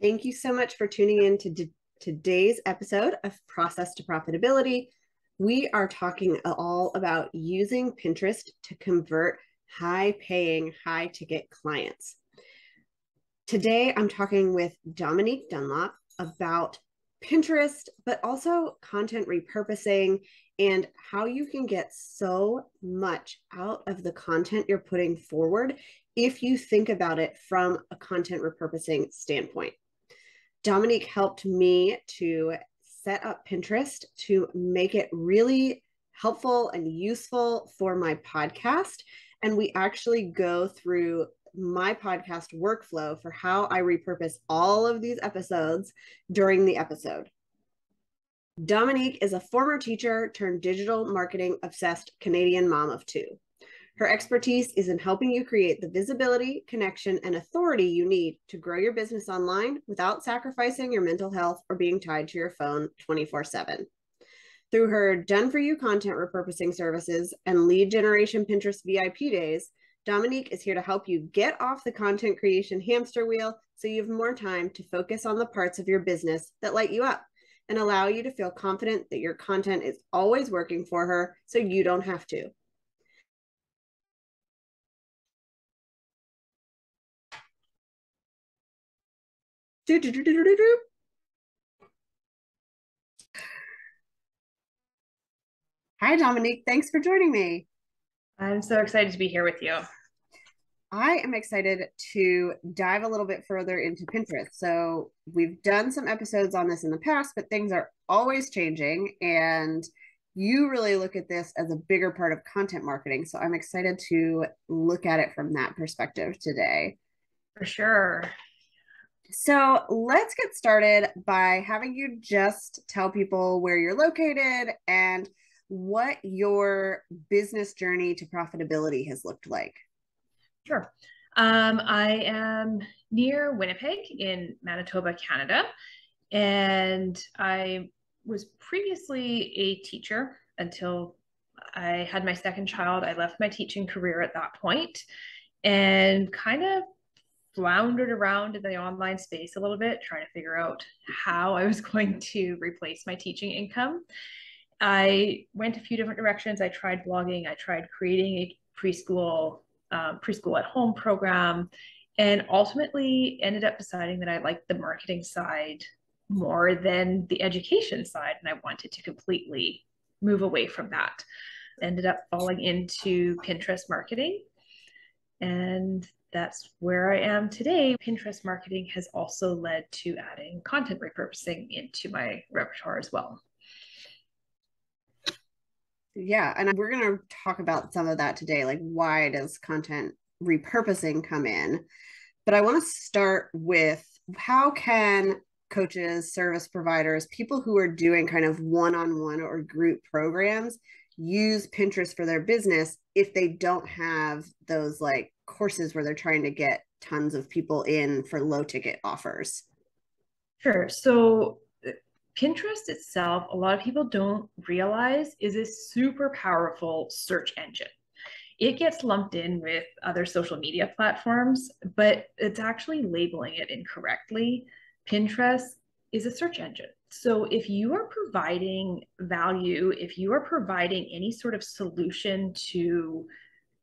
Thank you so much for tuning in to today's episode of Process to Profitability. We are talking all about using Pinterest to convert high-paying, high-ticket clients. Today, I'm talking with Dominique Dunlop about Pinterest, but also content repurposing and how you can get so much out of the content you're putting forward if you think about it from a content repurposing standpoint. Dominique helped me to set up Pinterest to make it really helpful and useful for my podcast. And we actually go through my podcast workflow for how I repurpose all of these episodes during the episode. Dominique is a former teacher turned digital marketing obsessed Canadian mom of two. Her expertise is in helping you create the visibility, connection, and authority you need to grow your business online without sacrificing your mental health or being tied to your phone 24/7. Through her done-for-you content repurposing services and lead generation Pinterest VIP days, Dominique is here to help you get off the content creation hamster wheel so you have more time to focus on the parts of your business that light you up and allow you to feel confident that your content is always working for her so you don't have to. Hi, Dominique. Thanks for joining me. I'm so excited to be here with you. I am excited to dive a little bit further into Pinterest. So we've done some episodes on this in the past, but things are always changing. And you really look at this as a bigger part of content marketing. So I'm excited to look at it from that perspective today. For sure. So let's get started by having you just tell people where you're located and what your business journey to profitability has looked like. Sure. I am near Winnipeg in Manitoba, Canada, and I was previously a teacher until I had my second child. I left my teaching career at that point and kind of floundered around in the online space a little bit, trying to figure out how I was going to replace my teaching income. I went a few different directions. I tried blogging. I tried creating a preschool at home program, and ultimately ended up deciding that I liked the marketing side more than the education side, and I wanted to completely move away from that. Ended up falling into Pinterest marketing, and that's where I am today. Pinterest marketing has also led to adding content repurposing into my repertoire as well. Yeah, and we're going to talk about some of that today, like why does content repurposing come in? But I want to start with how can coaches, service providers, people who are doing kind of one-on-one or group programs use Pinterest for their business if they don't have those like courses where they're trying to get tons of people in for low ticket offers? Sure. So Pinterest itself, a lot of people don't realize, is a super powerful search engine. It gets lumped in with other social media platforms, but it's actually labeling it incorrectly. Pinterest is a search engine. So if you are providing value, if you are providing any sort of solution to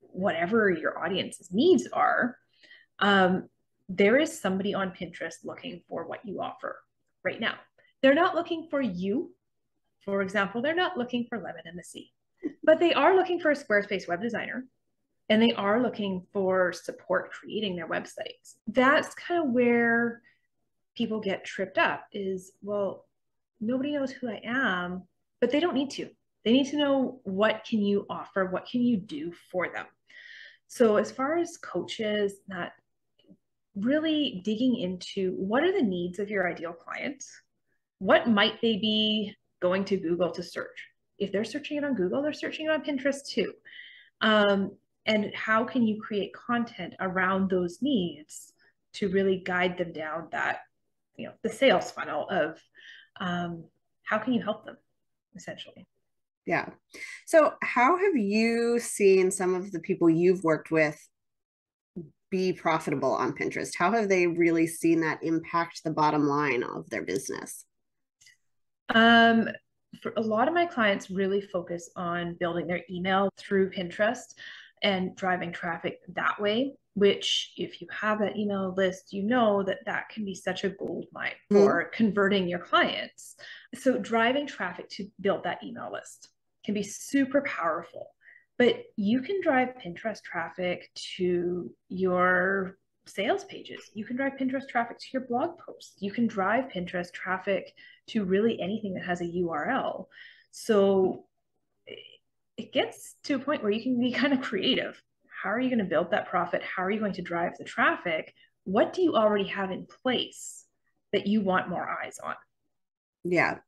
whatever your audience's needs are, there is somebody on Pinterest looking for what you offer right now. They're not looking for you. For example, they're not looking for lemon in the sea, but they are looking for a Squarespace web designer, and they are looking for support creating their websites. That's kind of where people get tripped up is, well, nobody knows who I am, but they don't need to. They need to know, what can you offer? What can you do for them? So as far as coaches, that really digging into what are the needs of your ideal clients? What might they be going to Google to search? If they're searching it on Google, they're searching it on Pinterest too. And how can you create content around those needs to really guide them down that, the sales funnel of how can you help them, essentially? Yeah. So how have you seen some of the people you've worked with be profitable on Pinterest? How have they really seen that impact the bottom line of their business? For a lot of my clients really focus on building their email through Pinterest and driving traffic that way, which if you have that email list, you know that that can be such a gold mine Mm-hmm. for converting your clients. So driving traffic to build that email list can be super powerful, but you can drive Pinterest traffic to your sales pages. You can drive Pinterest traffic to your blog posts. You can drive Pinterest traffic to really anything that has a URL. So it gets to a point where you can be kind of creative. How are you going to build that profit? How are you going to drive the traffic? What do you already have in place that you want more eyes on? Yeah.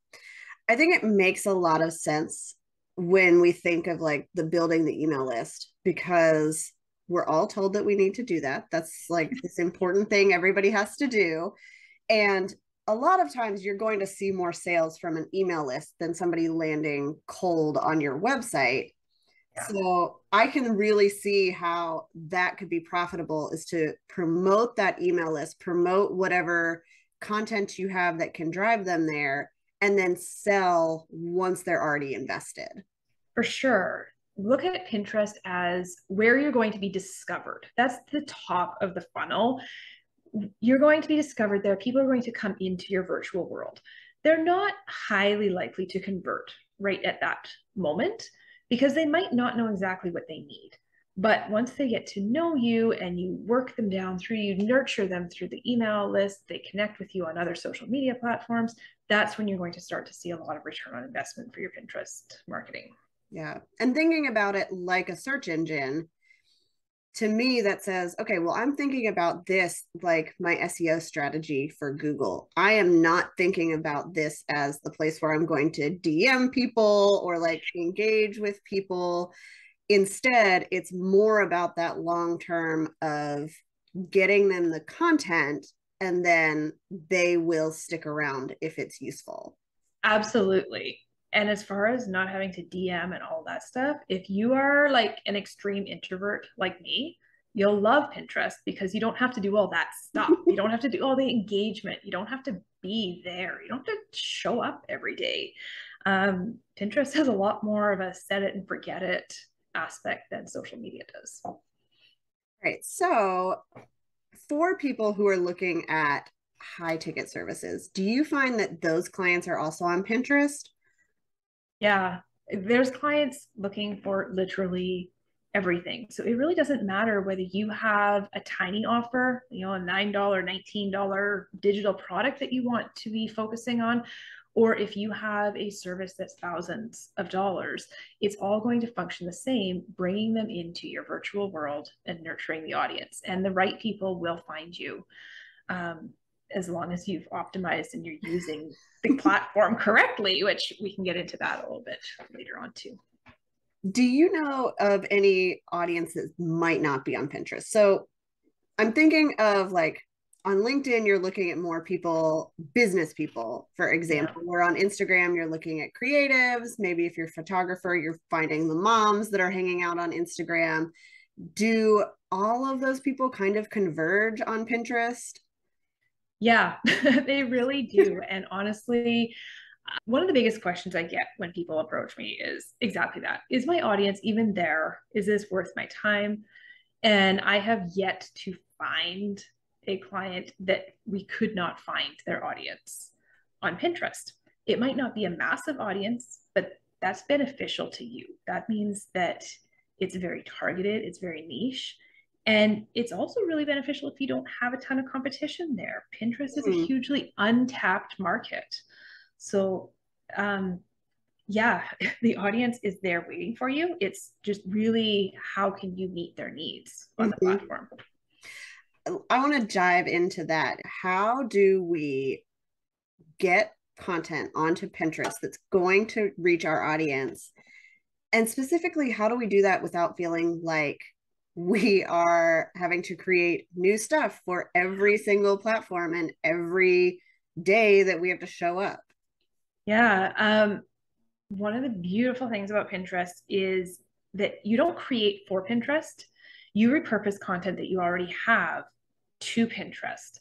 I think it makes a lot of sense when we think of like the building the email list, because we're all told that we need to do that. That's like this important thing everybody has to do. And a lot of times you're going to see more sales from an email list than somebody landing cold on your website. Yeah. So I can really see how that could be profitable, is to promote that email list, promote whatever content you have that can drive them there, and then sell once they're already invested. For sure. Look at Pinterest as where you're going to be discovered. That's the top of the funnel. You're going to be discovered there. People are going to come into your virtual world. They're not highly likely to convert right at that moment because they might not know exactly what they need. But once they get to know you and you work them down through, you nurture them through the email list, they connect with you on other social media platforms, that's when you're going to start to see a lot of return on investment for your Pinterest marketing. Yeah. And thinking about it like a search engine, to me that says, okay, well, I'm thinking about this like my SEO strategy for Google. I am not thinking about this as the place where I'm going to DM people or like engage with people. Instead, it's more about that long term of getting them the content, and then they will stick around if it's useful. Absolutely. And as far as not having to DM and all that stuff, if you are like an extreme introvert like me, you'll love Pinterest because you don't have to do all that stuff. You don't have to do all the engagement. You don't have to be there. You don't have to show up every day. Pinterest has a lot more of a set it and forget it aspect than social media does. Right. So, for people who are looking at high ticket services, do you find that those clients are also on Pinterest? Yeah, there's clients looking for literally everything. So it really doesn't matter whether you have a tiny offer, you know, a $9, $19 digital product that you want to be focusing on, or if you have a service that's thousands of dollars, it's all going to function the same, bringing them into your virtual world and nurturing the audience. And the right people will find you. As long as you've optimized and you're using the platform correctly, which we can get into that a little bit later on too. Do you know of any audience that might not be on Pinterest? So I'm thinking of like on LinkedIn, you're looking at more people, business people, for Yeah. example, where on Instagram, you're looking at creatives. Maybe if you're a photographer, you're finding the moms that are hanging out on Instagram. Do all of those people kind of converge on Pinterest? Yeah, they really do. And honestly, one of the biggest questions I get when people approach me is exactly that. Is my audience even there? Is this worth my time? And I have yet to find a client that we could not find their audience on Pinterest. It might not be a massive audience, but that's beneficial to you. That means that it's very targeted, it's very niche. And it's also really beneficial if you don't have a ton of competition there. Pinterest is a Hmm. hugely untapped market. So, yeah, the audience is there waiting for you. It's just really how can you meet their needs on the Mhm. platform? I want to dive into that. How do we get content onto Pinterest that's going to reach our audience? And specifically, how do we do that without feeling like we are having to create new stuff for every single platform and every day that we have to show up? Yeah. One of the beautiful things about Pinterest is that you don't create for Pinterest. You repurpose content that you already have to Pinterest.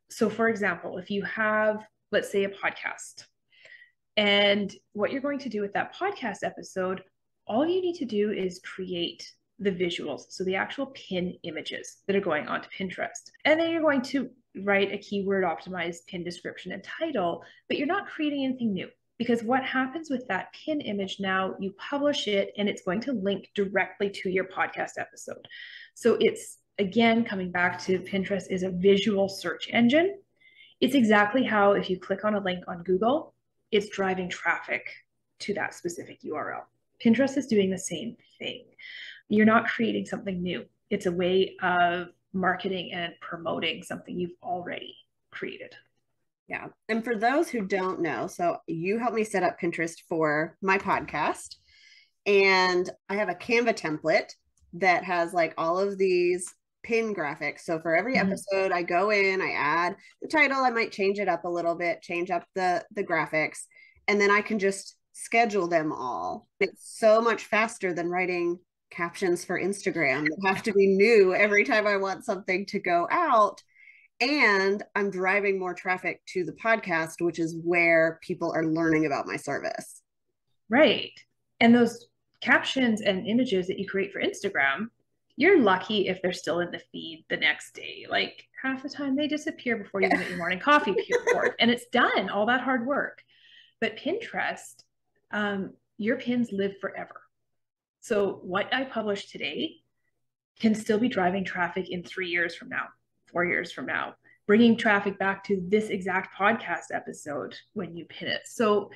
So for example, if you have, let's say, a podcast, and what you're going to do with that podcast episode, all you need to do is create the visuals, so the actual pin images that are going onto Pinterest. And then you're going to write a keyword optimized pin description and title, but you're not creating anything new. Because what happens with that pin image now, you publish it and it's going to link directly to your podcast episode. So it's, again, coming back to Pinterest is a visual search engine. It's exactly how if you click on a link on Google, it's driving traffic to that specific URL. Pinterest is doing the same thing. You're not creating something new. It's a way of marketing and promoting something you've already created. Yeah. And for those who don't know, so you helped me set up Pinterest for my podcast. And I have a Canva template that has like all of these pin graphics. So for every episode, I go in, I add the title, I might change it up a little bit, change up the graphics, and then I can just schedule them all. It's so much faster than writing captions for Instagram that have to be new every time I want something to go out. And I'm driving more traffic to the podcast, which is where people are learning about my service. Right. And those captions and images that you create for Instagram, you're lucky if they're still in the feed the next day. Like half the time they disappear before you get your morning coffee report, and it's done, all that hard work. But Pinterest, your pins live forever. So what I publish today can still be driving traffic in 3 years from now, 4 years from now, bringing traffic back to this exact podcast episode when you pin it. So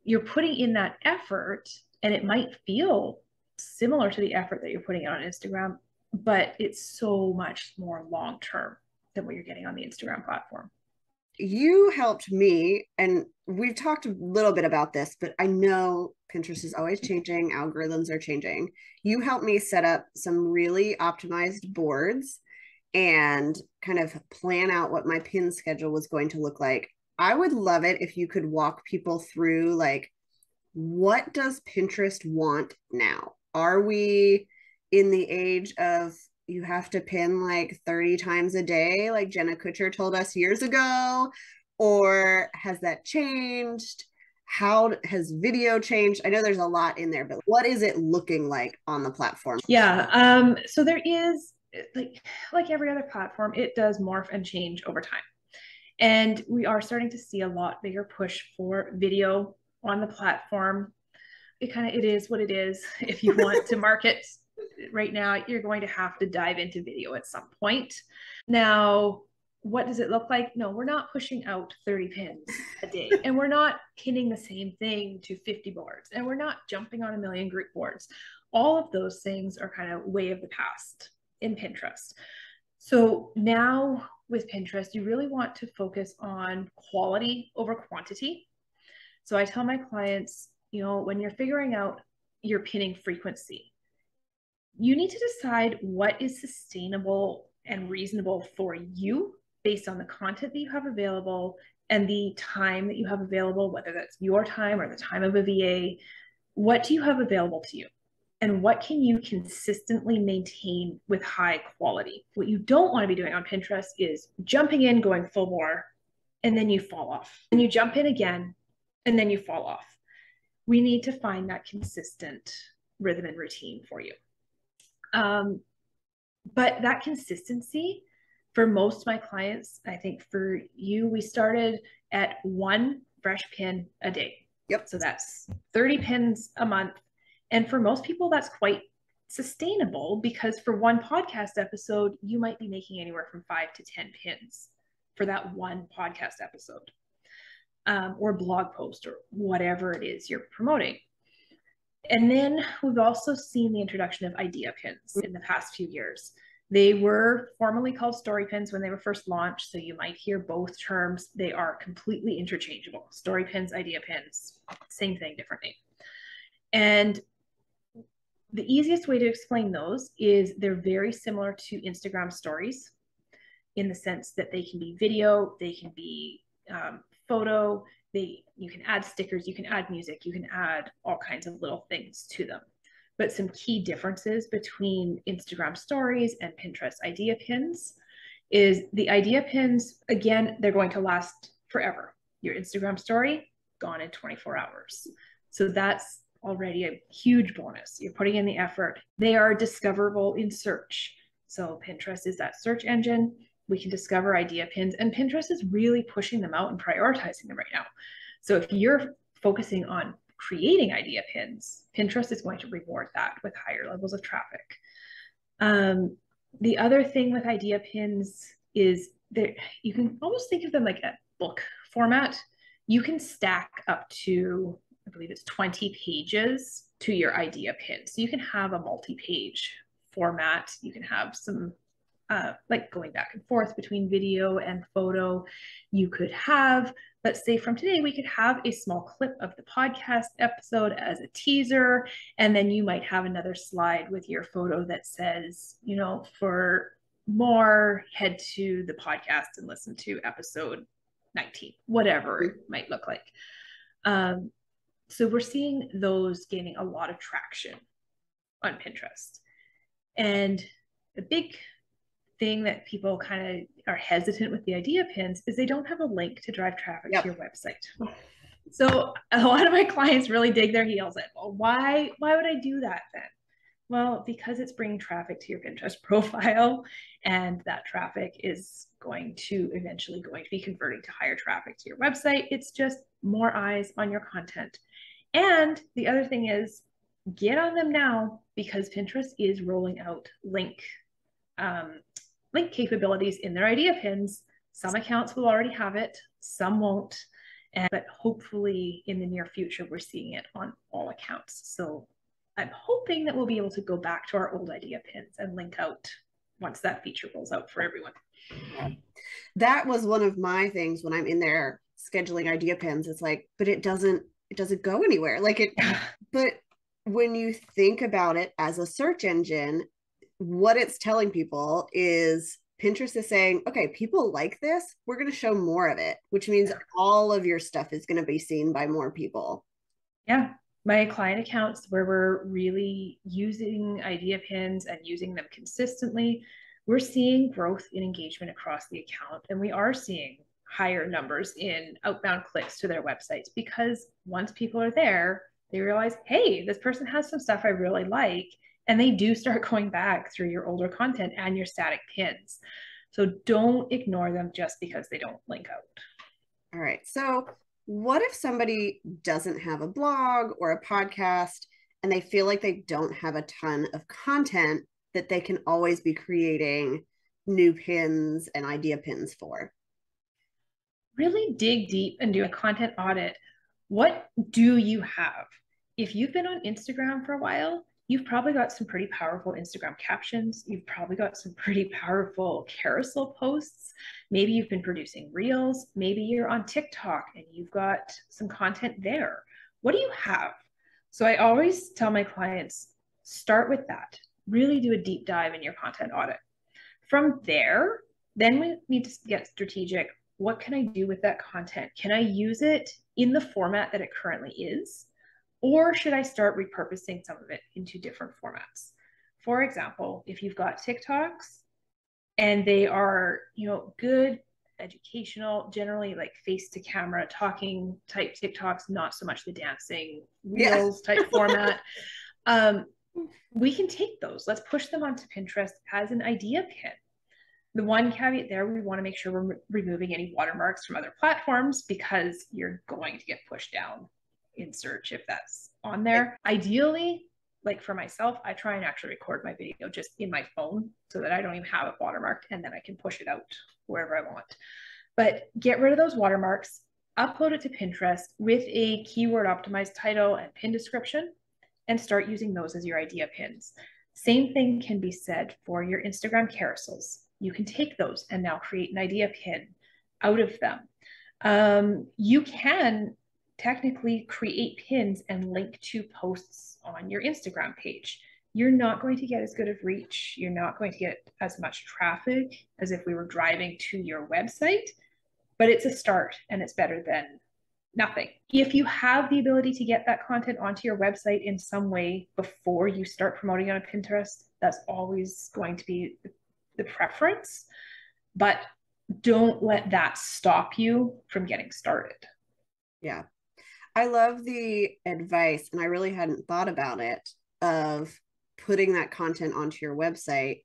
you're putting in that effort, and it might feel similar to the effort that you're putting on Instagram, but it's so much more long-term than what you're getting on the Instagram platform. You helped me, and we've talked a little bit about this, but I know Pinterest is always changing, algorithms are changing. You helped me set up some really optimized boards and kind of plan out what my pin schedule was going to look like. I would love it if you could walk people through, like, what does Pinterest want now? Are we in the age of you have to pin like 30 times a day, like Jenna Kutcher told us years ago? Or has that changed? How has video changed? I know there's a lot in there, but what is it looking like on the platform? Yeah. So there is, like every other platform, it does morph and change over time. And we are starting to see a lot bigger push for video on the platform. It is what it is. If you want to market right now, you're going to have to dive into video at some point. Now, what does it look like? No, we're not pushing out 30 pins a day, and we're not pinning the same thing to 50 boards, and we're not jumping on a million group boards. All of those things are kind of way of the past in Pinterest. So now with Pinterest, you really want to focus on quality over quantity. So I tell my clients, when you're figuring out your pinning frequency, you need to decide what is sustainable and reasonable for you based on the content that you have available and the time that you have available, whether that's your time or the time of a VA. What do you have available to you? And what can you consistently maintain with high quality? What you don't want to be doing on Pinterest is jumping in, going full bore, and then you fall off. And you jump in again, and then you fall off. We need to find that consistent rhythm and routine for you. But that consistency, for most of my clients, I think for you, we started at 1 fresh pin a day. Yep. So that's 30 pins a month. And for most people, that's quite sustainable, because for one podcast episode, you might be making anywhere from 5 to 10 pins for that one podcast episode, or blog post, or whatever it is you're promoting. And then we've also seen the introduction of idea pins in the past few years. They were formerly called story pins when they were first launched. So you might hear both terms. They are completely interchangeable. Story pins, idea pins, same thing, different name. And the easiest way to explain those is they're very similar to Instagram stories in the sense that they can be video, they can be photo, you can add stickers, you can add music, you can add all kinds of little things to them. but some key differences between Instagram stories and Pinterest idea pins is the idea pins, again, they're going to last forever. Your Instagram story, gone in 24 hours. So that's already a huge bonus. You're putting in the effort. They are discoverable in search. So Pinterest is that search engine. We can discover idea pins, and Pinterest is really pushing them out and prioritizing them right now. So if you're focusing on creating idea pins, Pinterest is going to reward that with higher levels of traffic. The other thing with idea pins is that you can almost think of them like a book format. You can stack up to, I believe it's 20 pages to your idea pin. So you can have a multi-page format. You can have some like going back and forth between video and photo. You could have, let's say from today, we could have a small clip of the podcast episode as a teaser, and then you might have another slide with your photo that says, you know, for more, head to the podcast and listen to episode 19, whatever it might look like. So we're seeing those gaining a lot of traction on Pinterest. And the big thing that people kind of are hesitant with the idea pins is they don't have a link to drive traffic to your website. So a lot of my clients really dig their heels in. Well, why would I do that then? Well, because it's bringing traffic to your Pinterest profile, and that traffic is going to eventually be converting to higher traffic to your website. It's just more eyes on your content. And the other thing is, get on them now, because Pinterest is rolling out link capabilities in their idea pins. Some accounts will already have it, some won't, but hopefully in the near future, we're seeing it on all accounts. So I'm hoping that we'll be able to go back to our old idea pins and link out once that feature rolls out for everyone. That was one of my things when I'm in there scheduling idea pins. It's like, but it doesn't go anywhere. Like it, but when you think about it as a search engine, what it's telling people is Pinterest is saying, okay, people like this, we're going to show more of it, which means all of your stuff is going to be seen by more people. Yeah. My client accounts where we're really using idea pins and using them consistently, we're seeing growth in engagement across the account. And we are seeing higher numbers in outbound clicks to their websites, because once people are there, they realize, hey, this person has some stuff I really like. And they do start going back through your older content and your static pins. So don't ignore them just because they don't link out. All right. So what if somebody doesn't have a blog or a podcast and they feel like they don't have a ton of content that they can always be creating new pins and idea pins for? Really dig deep and do a content audit. What do you have? If you've been on Instagram for a while, you've probably got some pretty powerful Instagram captions. You've probably got some pretty powerful carousel posts. Maybe you've been producing reels. Maybe you're on TikTok and you've got some content there. What do you have? So I always tell my clients, start with that. Really do a deep dive in your content audit. From there, then we need to get strategic. What can I do with that content? Can I use it in the format that it currently is? Or should I start repurposing some of it into different formats? For example, if you've got TikToks and they are, you know, good, educational, generally like face to camera talking type TikToks, not so much the dancing reels type format, we can take those. Let's push them onto Pinterest as an idea pin. The one caveat there, we want to make sure we're removing any watermarks from other platforms, because you're going to get pushed down in search if that's on there. Ideally, like for myself, I try and actually record my video just in my phone so that I don't even have it watermarked, and then I can push it out wherever I want. But get rid of those watermarks, upload it to Pinterest with a keyword optimized title and pin description, and start using those as your idea pins. Same thing can be said for your Instagram carousels. You can take those and now create an idea pin out of them. You can technically create pins and link to posts on your Instagram page. You're not going to get as good of reach. You're not going to get as much traffic as if we were driving to your website, but it's a start and it's better than Nothing. If you have the ability to get that content onto your website in some way before you start promoting on Pinterest, that's always going to be the preference. But don't let that stop you from getting started. Yeah. I love the advice, and I really hadn't thought about it, of putting that content onto your website.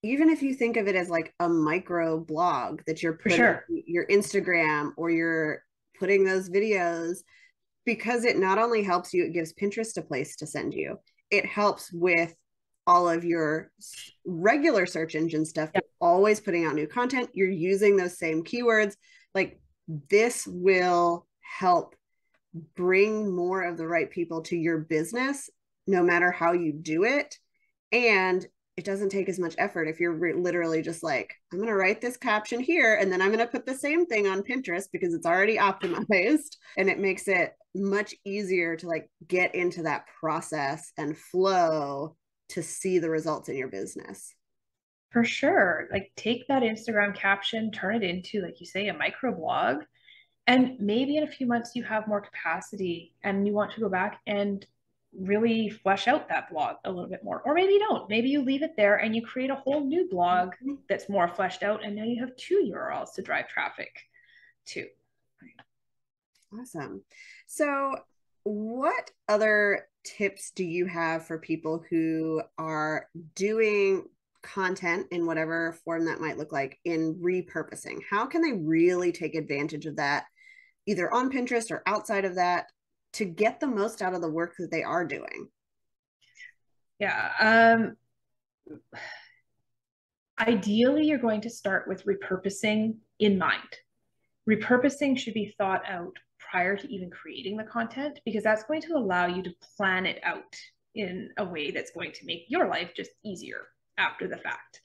Even if you think of it as like a micro blog that you're putting your Instagram, or you're putting those videos, because it not only helps you, it gives Pinterest a place to send you. It helps with all of your regular search engine stuff, but always putting out new content. You're using those same keywords. Like, this will help bring more of the right people to your business, no matter how you do it. And it doesn't take as much effort if you're literally just like, I'm going to write this caption here, and then I'm going to put the same thing on Pinterest because it's already optimized. And it makes it much easier to like get into that process and flow to see the results in your business. For sure. Like, take that Instagram caption, turn it into, like you say, a microblog. And maybe in a few months you have more capacity and you want to go back and really flesh out that blog a little bit more. Or maybe you don't. Maybe you leave it there and you create a whole new blog that's more fleshed out, and now you have 2 URLs to drive traffic to. Awesome. So what other tips do you have for people who are doing content in whatever form that might look like in repurposing? How can they really take advantage of that, either on Pinterest or outside of that, to get the most out of the work that they are doing? Yeah. Ideally, you're going to start with repurposing in mind. Repurposing should be thought out prior to even creating the content, because that's going to allow you to plan it out in a way that's going to make your life just easier after the fact.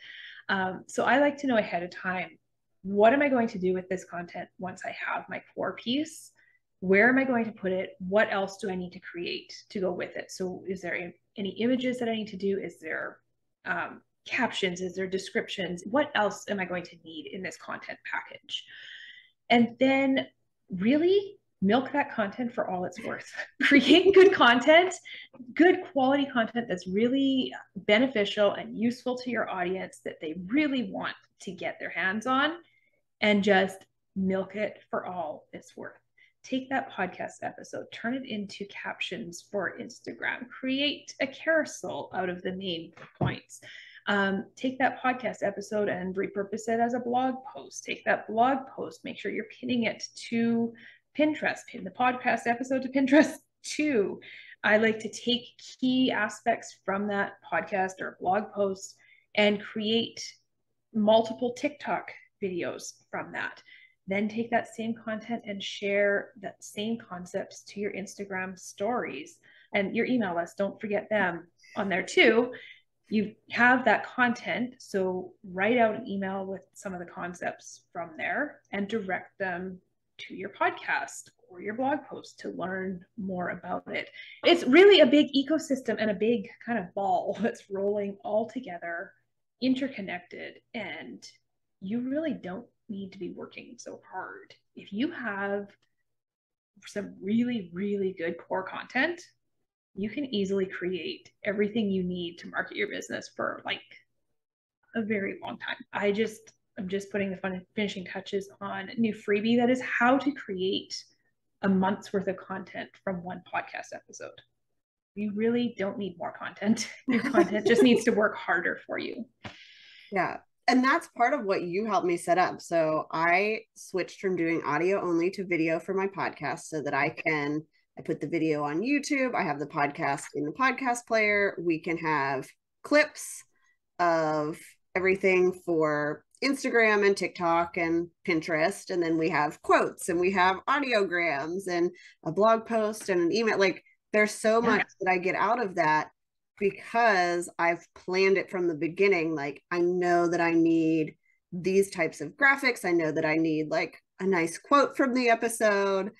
So I like to know ahead of time, what am I going to do with this content once I have my core piece? Where am I going to put it? What else do I need to create to go with it? So is there any images that I need to do? Is there captions? Is there descriptions? What else am I going to need in this content package? And then really milk that content for all it's worth. Create good content, good quality content that's really beneficial and useful to your audience, that they really want to get their hands on, and just milk it for all it's worth. Take that podcast episode, turn it into captions for Instagram, create a carousel out of the main points. Take that podcast episode and repurpose it as a blog post. Take that blog post, make sure you're pinning it to Pinterest, pin the podcast episode to Pinterest too. I like to take key aspects from that podcast or blog post and create multiple TikTok videos from that. Then take that same content and share that same concepts to your Instagram stories and your email list. Don't forget them on there too. You have that content, so write out an email with some of the concepts from there and direct them to your podcast or your blog post to learn more about it. It's really a big ecosystem and a big kind of ball that's rolling all together, interconnected, and you really don't need to be working so hard. If you have some really, really good core content, you can easily create everything you need to market your business for like a very long time. I'm just putting the finishing touches on a new freebie that is how to create a month's worth of content from one podcast episode. You really don't need more content. Your content just needs to work harder for you. Yeah. And that's part of what you helped me set up. So I switched from doing audio only to video for my podcast so that I put the video on YouTube. I have the podcast in the podcast player. We can have clips of everything for Instagram and TikTok and Pinterest. And then we have quotes and we have audiograms and a blog post and an email. Like, there's so much that I get out of that because I've planned it from the beginning. Like, I know that I need these types of graphics. I know that I need like a nice quote from the episode.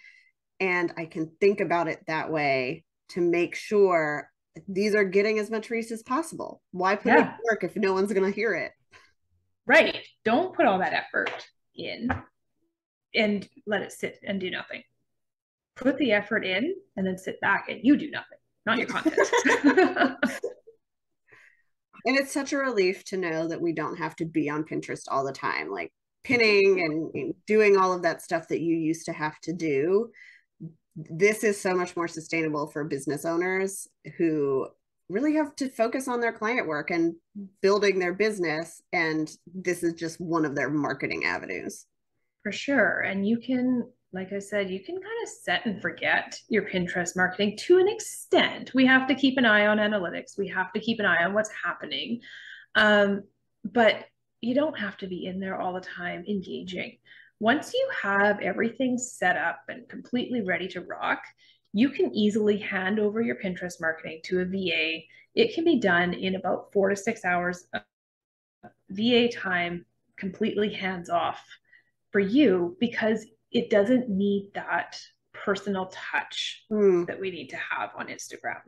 And I can think about it that way to make sure these are getting as much reach as possible. Why put it to work if no one's going to hear it? Right. Don't put all that effort in and let it sit and do nothing. put the effort in and then sit back and you do nothing, not your content. And it's such a relief to know that we don't have to be on Pinterest all the time, like pinning and doing all of that stuff that you used to have to do. This is so much more sustainable for business owners who really have to focus on their client work and building their business. And this is just one of their marketing avenues. For sure. And you can, like I said, you can kind of set and forget your Pinterest marketing to an extent. We have to keep an eye on analytics. We have to keep an eye on what's happening. But you don't have to be in there all the time engaging. Once you have everything set up and completely ready to rock, you can easily hand over your Pinterest marketing to a VA. It can be done in about 4 to 6 hours of VA time, completely hands off for you, because it doesn't need that personal touch that we need to have on Instagram.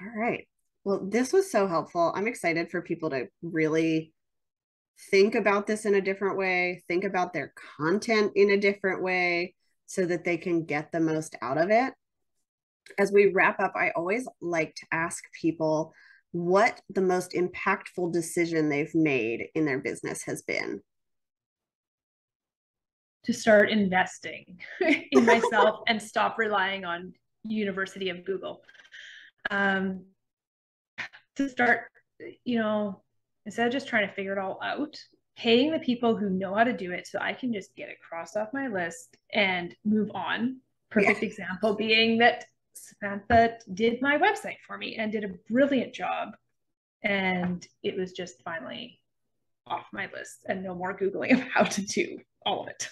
All right. Well, this was so helpful. I'm excited for people to really think about this in a different way, think about their content in a different way so that they can get the most out of it. As we wrap up, I always like to ask people what the most impactful decision they've made in their business has been. To start investing in myself and stop relying on University of Google. To start, instead of just trying to figure it all out, paying the people who know how to do it so I can just get it crossed off my list and move on. Perfect example being that Samantha did my website for me and did a brilliant job. And it was just finally off my list and no more Googling of how to do all of it.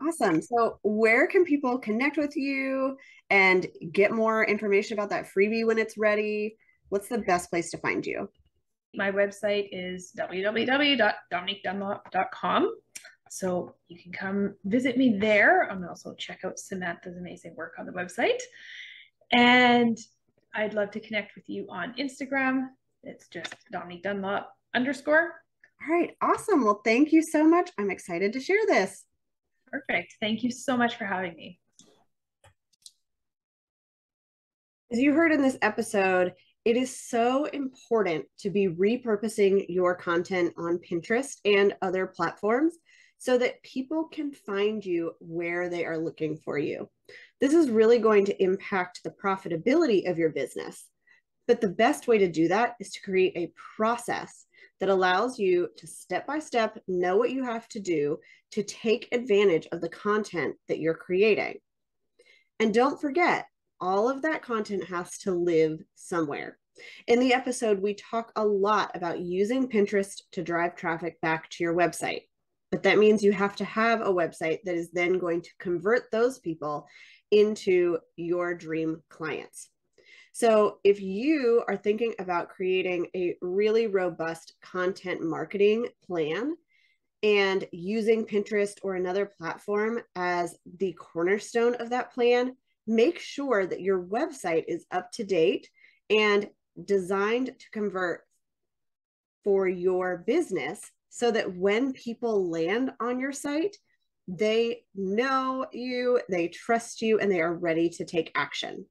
Awesome. So where can people connect with you and get more information about that freebie when it's ready? What's the best place to find you? My website is www.dominiquedunlop.com. So you can come visit me there and also check out Samantha's amazing work on the website. And I'd love to connect with you on Instagram. It's just Dominique Dunlop _. All right. Awesome. Well, thank you so much. I'm excited to share this. Perfect. Thank you so much for having me. As you heard in this episode, it is so important to be repurposing your content on Pinterest and other platforms so that people can find you where they are looking for you. This is really going to impact the profitability of your business. But the best way to do that is to create a process that allows you to step by step know what you have to do to take advantage of the content that you're creating. And don't forget, all of that content has to live somewhere. In the episode, we talk a lot about using Pinterest to drive traffic back to your website. But that means you have to have a website that is then going to convert those people into your dream clients. So if you are thinking about creating a really robust content marketing plan and using Pinterest or another platform as the cornerstone of that plan, make sure that your website is up to date and designed to convert for your business so that when people land on your site, they know you, they trust you, and they are ready to take action.